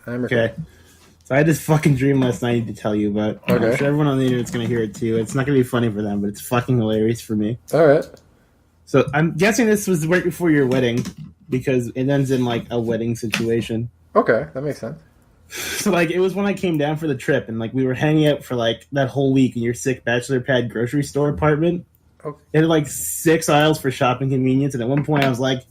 I'm Okay. recording. So I had this fucking dream last night I need to tell you about. I'm Okay. sure everyone on the internet's gonna hear it too. It's not gonna be funny for them, but it's fucking hilarious for me. All right. So I'm guessing this was right before your wedding because it ends in like a wedding situation. Okay, that makes sense. So like it was when I came down for the trip and like we were hanging out for like that whole week in your sick bachelor pad grocery store apartment. Okay. It had like 6 aisles for shopping convenience, and at one point I was like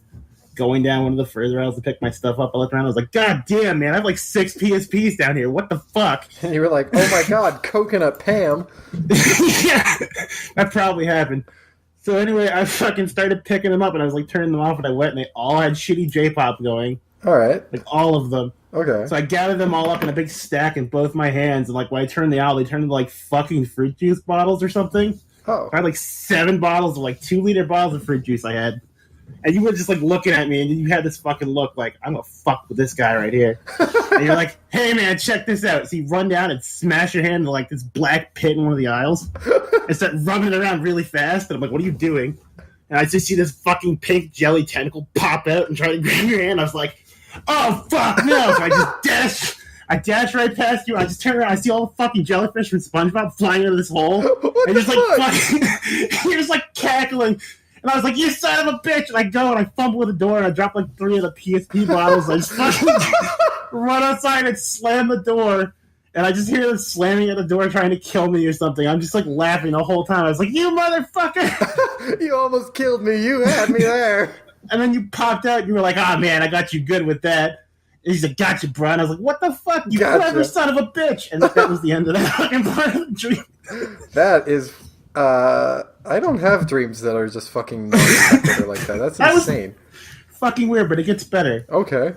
going down one of the further aisles to pick my stuff up. I looked around, I was like, God damn, man, I have like 6 PSPs down here. What the fuck? And you were like, "Oh my god, Coconut Pam." Yeah, that probably happened. So anyway, I fucking started picking them up, and I was like turning them off, and I went, and they all had shitty J-pop going, All right. like all of them. Okay. So I gathered them all up in a big stack in both my hands, and like when I turned the aisle, they turned into like fucking fruit juice bottles or something. Oh. I had like 7 bottles of like 2-liter bottles of fruit juice I had. And you were just like looking at me, and you had this fucking look like, I'm gonna fuck with this guy right here. And you're like, hey man, check this out. So you run down and smash your hand into like this black pit in one of the aisles and start rubbing it around really fast. And I'm like, what are you doing? And I just see this fucking pink jelly tentacle pop out and try to grab your hand. I was like, oh fuck no! So I dash right past you. I just turn around. I see all the fucking jellyfish from SpongeBob flying into this hole, What and the just like fuck? fucking, you're just like cackling. And I was like, you son of a bitch! And I go and I fumble with the door and I drop like 3 of the PSP bottles. I just fucking run outside and slam the door. And I just hear them slamming at the door trying to kill me or something. I'm just like laughing the whole time. I was like, you motherfucker! You almost killed me. You had me there. And then you popped out and you were like, oh man, I got you good with that. And he's like, gotcha, bro. And I was like, what the fuck? You Gotcha. clever son of a bitch. And that was the end of that fucking part of the dream. That is. I don't have dreams that are just fucking non-sequitur like that. That's That was- insane. Fucking weird, but it gets better. Okay.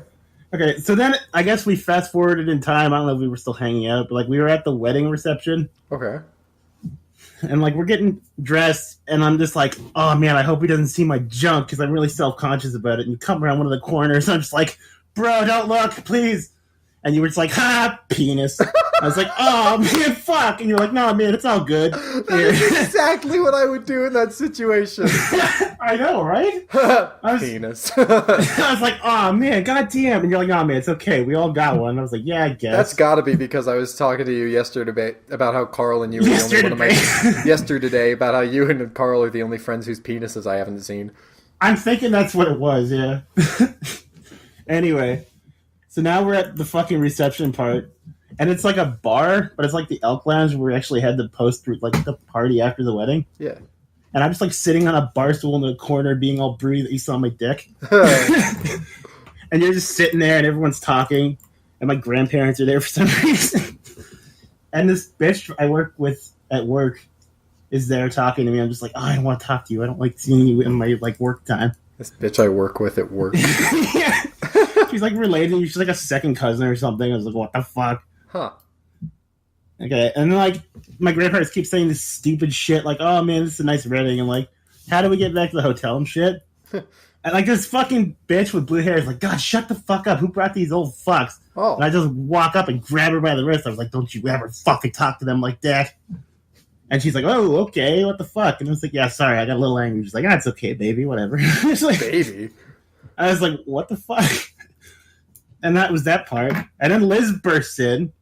Okay, so then I guess we fast forwarded in time. I don't know if we were still hanging out, but like we were at the wedding reception, Okay. and like we're getting dressed, and I'm just like, oh man, I hope he doesn't see my junk because I'm really self conscious about it. And you come around one of the corners, and I'm just like, bro, don't look, please. And you were just like, ha, penis. I was like, oh man, fuck. And you're like, no, man, it's all good. That is exactly what I would do in that situation. I know, right? was- Penis. I was like, oh man, goddamn. And you're like, oh man, it's okay. We all got one. I was like, yeah, I guess. That's got to be because I was talking to you yesterday about how Carl and you are the only one of my yesterday about how you and Carl are the only friends whose penises I haven't seen. I'm thinking that's what it was, yeah. Anyway, so now we're at the fucking reception part, and it's like a bar, but it's like the Elk Lounge where we actually had the post like the party after the wedding. Yeah. And I'm just like sitting on a bar stool in the corner, being all broody that you saw my dick. And you're just sitting there, and everyone's talking, and my grandparents are there for some reason. And this bitch I work with at work is there talking to me. I'm just like, oh, I don't want to talk to you. I don't like seeing you in my like work time. This bitch I work with at work. Yeah. She's like related. She's like a second cousin or something. I was like, what the fuck? Huh. Okay. And then like my grandparents keep saying this stupid shit like, oh man, this is a nice wedding. And like, how do we get back to the hotel and shit? And like this fucking bitch with blue hair is like, God, shut the fuck up. Who brought these old fucks? Oh. And I just walk up and grab her by the wrist. I was like, don't you ever fucking talk to them like that. And she's like, oh, okay, what the fuck? And I was like, yeah, sorry, I got a little angry. She's like, ah, it's okay, baby, whatever. It's like, Baby. I was like, what the fuck? And that was that part. And then Liz bursts in,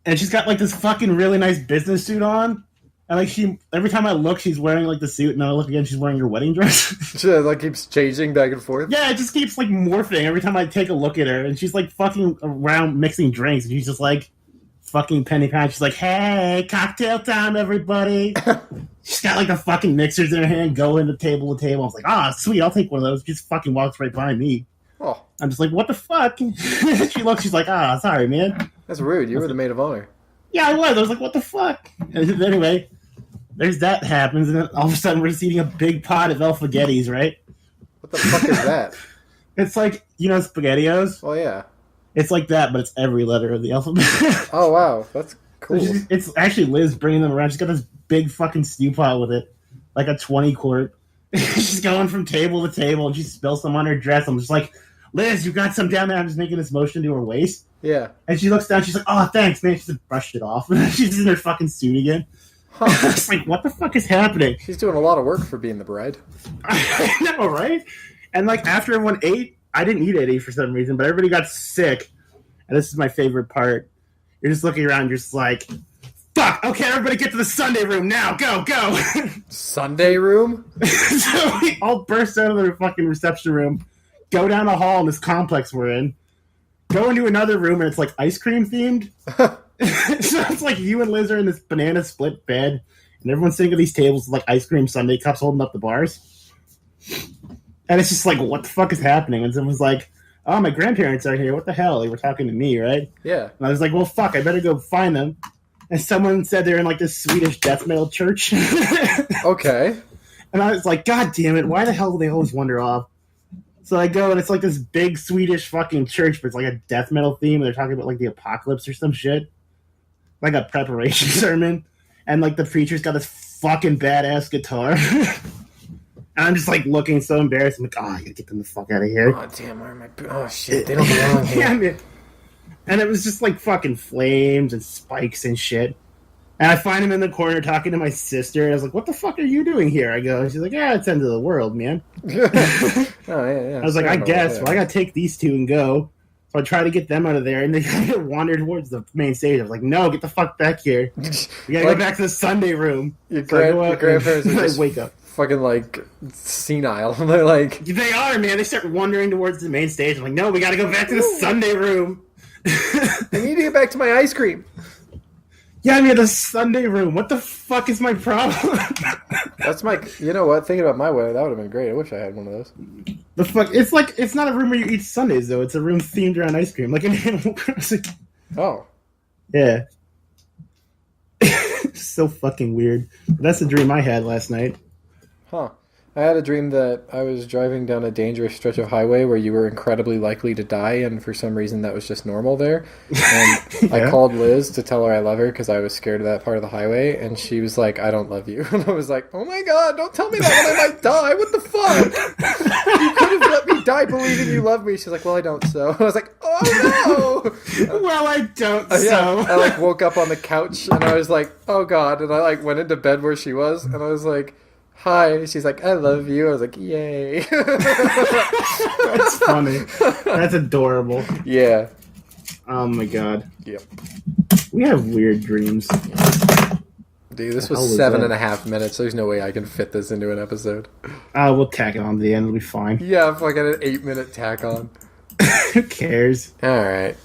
and she's got like this fucking really nice business suit on. And like every time I look, she's wearing like the suit, and then I look again, she's wearing her wedding dress. She like keeps changing back and forth. Yeah, it just keeps like morphing every time I take a look at her. And she's like fucking around mixing drinks, and she's just like fucking penny pound. She's like, hey, cocktail time, everybody. She's got like the fucking mixers in her hand, going to table to table. I was like, ah, sweet, I'll take one of those. She just fucking walks right by me. Oh, I'm just like, what the fuck? She looks, she's like, ah, sorry, man. that's rude. You were the maid of honor. Yeah, I was. I was like, what the fuck? And anyway, there's that happens, and then all of a sudden we're just eating a big pot of alphagettis, right? What the fuck is that? It's like, you know, SpaghettiOs? Oh yeah. It's like that, but it's every letter of the alphabet. Oh wow, that's cool. So it's actually Liz bringing them around. She's got this big fucking stew pot with it, like a 20 quart. She's going from table to table, and she spills some on her dress. I'm just like, Liz, you got some down there. I'm just making this motion to her waist. Yeah. And she looks down. She's like, oh, thanks, man. She just brushed it off. She's in her fucking suit again. Huh. I was like, what the fuck is happening? She's doing a lot of work for being the bride. I know, right? And like after everyone ate, I didn't eat any for some reason, but everybody got sick. And this is my favorite part. You're just looking around, you're just like, fuck, okay, everybody get to the Sunday room now, go. Sunday room? So we all burst out of the fucking reception room, go down the hall in this complex we're in, go into another room, and it's like ice cream themed. So it's like you and Liz are in this banana split bed, and everyone's sitting at these tables with like ice cream sundae cups holding up the bars. And it's just like, what the fuck is happening? And someone's like, oh, my grandparents are here. What the hell? They were talking to me, right? Yeah. And I was like, well, fuck, I better go find them. And someone said they're in like this Swedish death metal church. Okay. And I was like, God damn it, why the hell do they always wander off? So I go, and it's like this big Swedish fucking church, but it's like a death metal theme. And they're talking about like the apocalypse or some shit. Like a preparation sermon. And like the preacher's got this fucking badass guitar. And I'm just like looking so embarrassed. I'm like, oh, I gotta get them the fuck out of here. Oh, damn, where am I? Oh, shit, they don't belong here. And it was just like fucking flames and spikes and shit. And I find him in the corner talking to my sister. And I was like, what the fuck are you doing here? I go, and she's like, yeah, it's end of the world, man. Oh, yeah. I was like, I guess. Well, I gotta take these two and go. So I try to get them out of there, and they kind of wander towards the main stage. I was like, no, get the fuck back here. We gotta go back to the Sunday room. Your grandparents are just wake up. Fucking, like, senile. They're like... They are, man. They start wandering towards the main stage. I'm like, no, we gotta go back to the Sunday room. I need to get back to my ice cream. Yeah, I mean, the Sunday room. What the fuck is my problem? That's my... You know what? Thinking about my wedding, that would have been great. I wish I had one of those. The fuck? It's like, it's not a room where you eat Sundays, though. It's a room themed around ice cream. Like in Animal Crossing. Oh. Yeah. So fucking weird. But that's the dream I had last night. Huh. I had a dream that I was driving down a dangerous stretch of highway where you were incredibly likely to die, and for some reason that was just normal there. And Yeah. I called Liz to tell her I love her because I was scared of that part of the highway, and she was like, I don't love you. And I was like, oh my god, don't tell me that when I might die. What the fuck? You could have let me die believing you love me. She's like, well, I don't, so. I was like, oh no! Well, I don't, Yeah, so. I like woke up on the couch, and I was like, oh god. And I like went into bed where she was, and I was like, hi. She's like, I love you. I was like, yay. That's funny. That's adorable. Yeah. Oh my god. Yep. We have weird dreams. Dude, this The hell was was 7.5 minutes. There's no way I can fit this into an episode. We'll tack it on to the end. It'll be fine. Yeah, fucking an 8-minute tack on. Who cares? Alright.